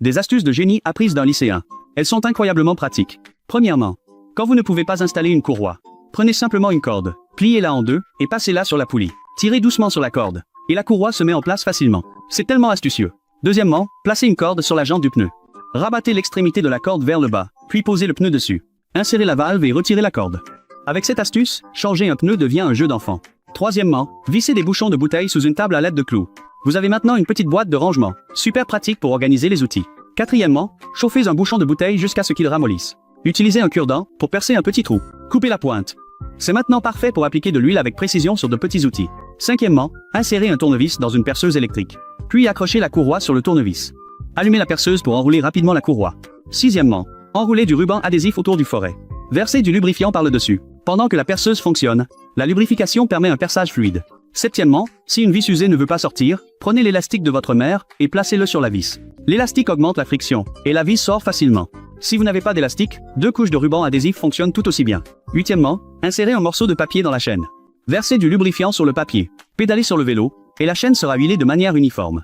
Des astuces de génie apprises d'un lycéen. Elles sont incroyablement pratiques. Premièrement, quand vous ne pouvez pas installer une courroie, prenez simplement une corde, pliez-la en deux et passez-la sur la poulie. Tirez doucement sur la corde, et la courroie se met en place facilement. C'est tellement astucieux. Deuxièmement, placez une corde sur la jante du pneu. Rabattez l'extrémité de la corde vers le bas, puis posez le pneu dessus. Insérez la valve et retirez la corde. Avec cette astuce, changer un pneu devient un jeu d'enfant. Troisièmement, vissez des bouchons de bouteilles sous une table à l'aide de clous. Vous avez maintenant une petite boîte de rangement, super pratique pour organiser les outils. Quatrièmement, chauffez un bouchon de bouteille jusqu'à ce qu'il ramollisse. Utilisez un cure-dent pour percer un petit trou. Coupez la pointe. C'est maintenant parfait pour appliquer de l'huile avec précision sur de petits outils. Cinquièmement, insérez un tournevis dans une perceuse électrique. Puis accrochez la courroie sur le tournevis. Allumez la perceuse pour enrouler rapidement la courroie. Sixièmement, enroulez du ruban adhésif autour du forêt. Versez du lubrifiant par le dessus. Pendant que la perceuse fonctionne, la lubrification permet un perçage fluide. Septièmement, si une vis usée ne veut pas sortir, prenez l'élastique de votre mère et placez-le sur la vis. L'élastique augmente la friction, et la vis sort facilement. Si vous n'avez pas d'élastique, 2 couches de ruban adhésif fonctionnent tout aussi bien. Huitièmement, insérez un morceau de papier dans la chaîne. Versez du lubrifiant sur le papier. Pédalez sur le vélo, et la chaîne sera huilée de manière uniforme.